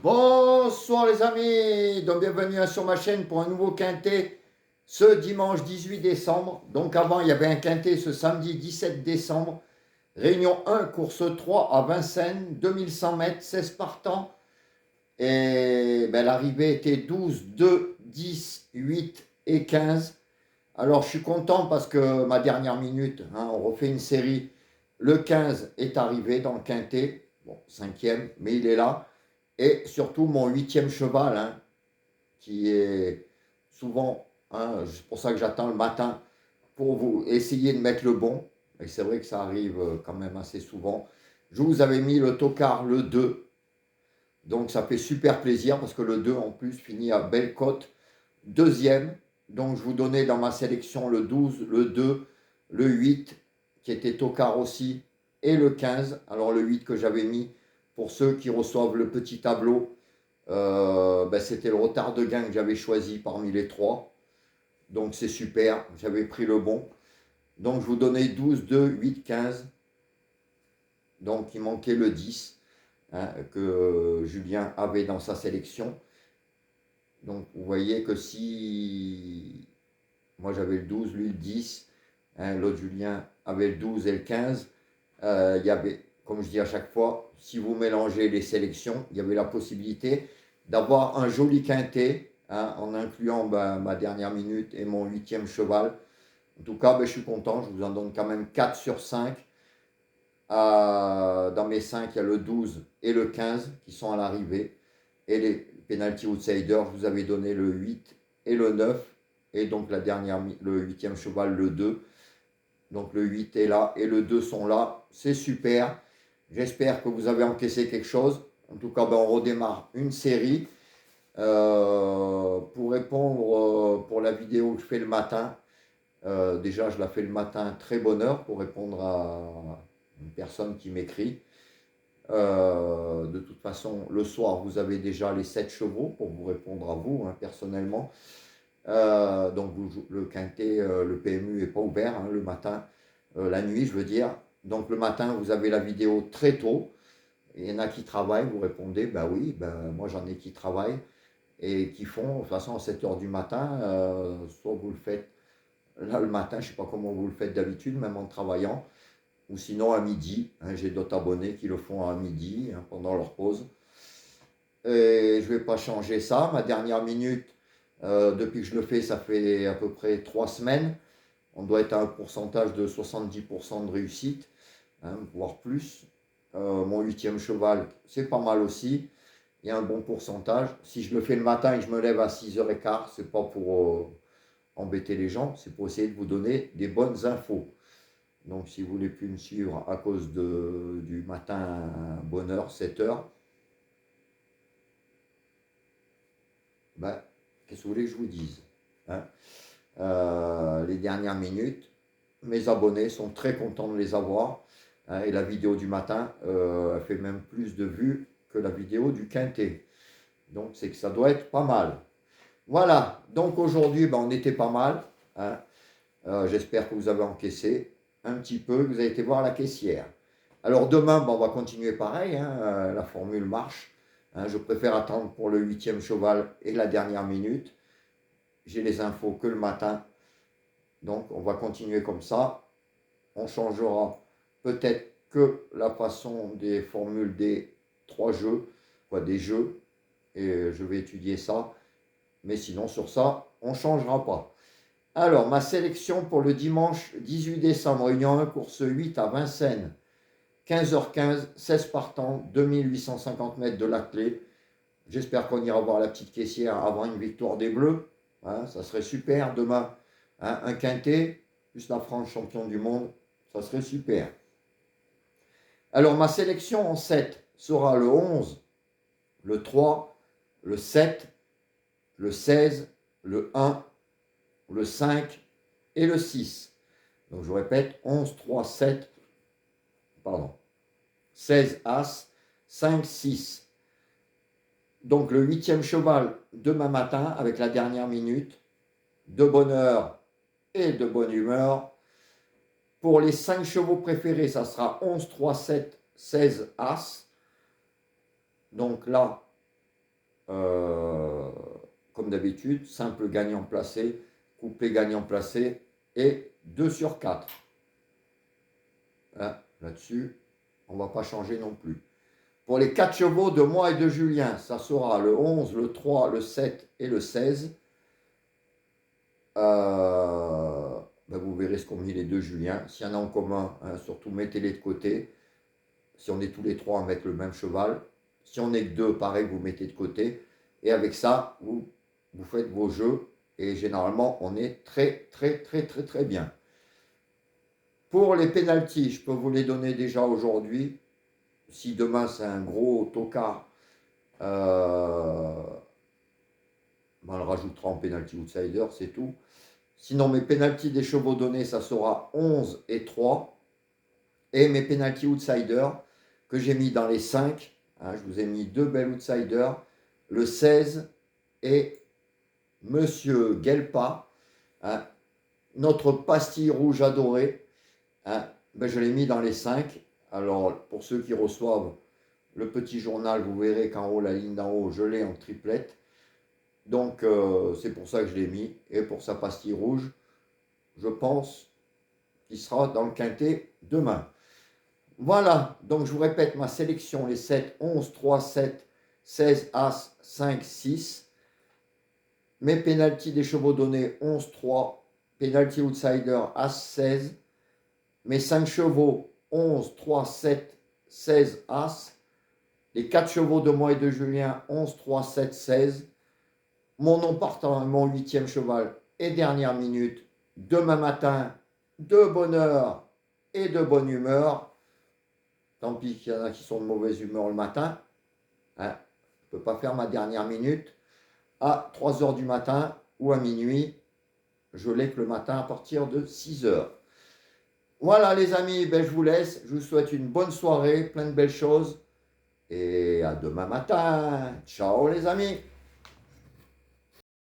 Bonsoir les amis, donc bienvenue sur ma chaîne pour un nouveau quintet ce dimanche 18 décembre. Donc avant il y avait un quintet ce samedi 17 décembre. Réunion 1, course 3 à Vincennes, 2100 mètres, 16 partants. Et l'arrivée était 12, 2, 10, 8 et 15. Alors je suis content parce que ma dernière minute, on refait une série. Le 15 est arrivé dans le quintet, bon, cinquième, mais il est là. Et surtout mon huitième cheval, qui est souvent, c'est pour ça que j'attends le matin pour vous essayer de mettre le bon. Et c'est vrai que ça arrive quand même assez souvent. Je vous avais mis le tocard le 2. Donc ça fait super plaisir parce que le 2 en plus finit à belle cote. Deuxième. Donc je vous donnais dans ma sélection le 12, le 2, le 8 qui était tocard aussi et le 15. Alors le 8 que j'avais mis pour ceux qui reçoivent le petit tableau. C'était le retard de gain que j'avais choisi parmi les trois. Donc c'est super, j'avais pris le bon. Donc je vous donnais 12, 2, 8, 15. Donc il manquait le 10 que Julien avait dans sa sélection. Donc vous voyez que si moi j'avais le 12, lui le 10, l'autre Julien avait le 12 et le 15, il y avait, comme je dis à chaque fois, si vous mélangez les sélections, il y avait la possibilité d'avoir un joli quintet, en incluant ma dernière minute et mon huitième cheval. En tout cas, je suis content, je vous en donne quand même 4 sur 5. Dans mes 5, il y a le 12 et le 15 qui sont à l'arrivée. Et les penalty outsiders, je vous avais donné le 8 et le 9. Et donc le huitième cheval, le 2. Donc le 8 est là et le 2 sont là. C'est super. J'espère que vous avez encaissé quelque chose. En tout cas, on redémarre une série. Pour répondre pour la vidéo que je fais le matin, déjà je la fais le matin très bonne heure pour répondre à une personne qui m'écrit. De toute façon, le soir, vous avez déjà les 7 chevaux pour vous répondre à vous, personnellement. Donc le quintet, le PMU n'est pas ouvert le matin, la nuit je veux dire. Donc le matin, vous avez la vidéo très tôt. Il y en a qui travaillent, vous répondez, oui, moi j'en ai qui travaillent et qui font, de toute façon, à 7 heures du matin, soit vous le faites là le matin, je ne sais pas comment vous le faites d'habitude, même en travaillant, ou sinon à midi. J'ai d'autres abonnés qui le font à midi, pendant leur pause. Et je ne vais pas changer ça. Ma dernière minute, depuis que je le fais, ça fait à peu près 3 semaines. On doit être à un pourcentage de 70% de réussite, voire plus. Mon huitième cheval, c'est pas mal aussi. Il y a un bon pourcentage. Si je le fais le matin et que je me lève à 6h15, c'est pas pour embêter les gens, c'est pour essayer de vous donner des bonnes infos. Donc si vous voulez plus me suivre à cause du matin, bonne heure, 7h, qu'est-ce que vous voulez que je vous dise, les dernières minutes, mes abonnés sont très contents de les avoir. Et la vidéo du matin, elle fait même plus de vues que la vidéo du quintet. Donc c'est que ça doit être pas mal. Voilà, donc aujourd'hui, on était pas mal. J'espère que vous avez encaissé un petit peu, que vous avez été voir la caissière. Alors demain, on va continuer pareil, la formule marche. Je préfère attendre pour le huitième cheval et la dernière minute. J'ai les infos que le matin. Donc on va continuer comme ça. On changera peut-être que la façon des formules des 3 jeux, des jeux. Et je vais étudier ça. Mais sinon, sur ça, on ne changera pas. Alors, ma sélection pour le dimanche 18 décembre, réunion 1, course 8 à Vincennes. 15h15, 16 partants, 2850 mètres de la clé. J'espère qu'on ira voir la petite caissière avant une victoire des Bleus. Ça serait super demain. Un quintet, plus la France champion du monde, ça serait super. Alors ma sélection en 7 sera le 11, le 3, le 7, le 16, le 1, le 5 et le 6. Donc je vous répète, 11, 3, 7, 16 As, 5, 6. Donc le huitième cheval demain matin avec la dernière minute, de bonne heure et de bonne humeur. Pour les 5 chevaux préférés, ça sera 11, 3, 7, 16 As. Donc là, comme d'habitude, simple gagnant placé, couplet gagnant placé et 2 sur 4. Hein, là-dessus, on ne va pas changer non plus. Pour les 4 chevaux de moi et de Julien, ça sera le 11, le 3, le 7 et le 16. Vous verrez ce qu'ont mis les deux Julien. S'il y en a en commun, hein, surtout mettez-les de côté. Si on est tous les trois à mettre le même cheval. Si on n'est que deux, pareil, vous mettez de côté. Et avec ça, vous faites vos jeux. Et généralement, on est très bien. Pour les pénaltys, je peux vous les donner déjà aujourd'hui. Si demain c'est un gros tocard, on le rajoutera en penalty outsider, c'est tout. Sinon, mes pénaltys des chevaux donnés, ça sera 11 et 3. Et mes pénalty outsiders que j'ai mis dans les 5. Hein, je vous ai mis 2 belles outsiders. Le 16 et Monsieur Guelpa. Hein, notre pastille rouge adorée. Hein, je l'ai mis dans les 5. Alors, pour ceux qui reçoivent le petit journal, vous verrez qu'en haut, la ligne d'en haut, je l'ai en triplette. Donc, c'est pour ça que je l'ai mis. Et pour sa pastille rouge, je pense qu'il sera dans le quintet demain. Voilà, donc je vous répète ma sélection, les 7, 11, 3, 7, 16, As, 5, 6. Mes pénaltys des chevaux donnés, 11, 3, pénalty outsider, As, 16. Mes 5 chevaux, 11, 3, 7, 16, As. Les 4 chevaux de moi et de Julien, 11, 3, 7, 16. Mon nom partant, mon 8e cheval et dernière minute, demain matin, de bonne heure et de bonne humeur. Tant pis qu'il y en a qui sont de mauvaise humeur le matin. Hein, je ne peux pas faire ma dernière minute à 3 h du matin ou à minuit. Je l'ai que le matin à partir de 6 h. Voilà les amis, je vous laisse. Je vous souhaite une bonne soirée, plein de belles choses. Et à demain matin. Ciao les amis.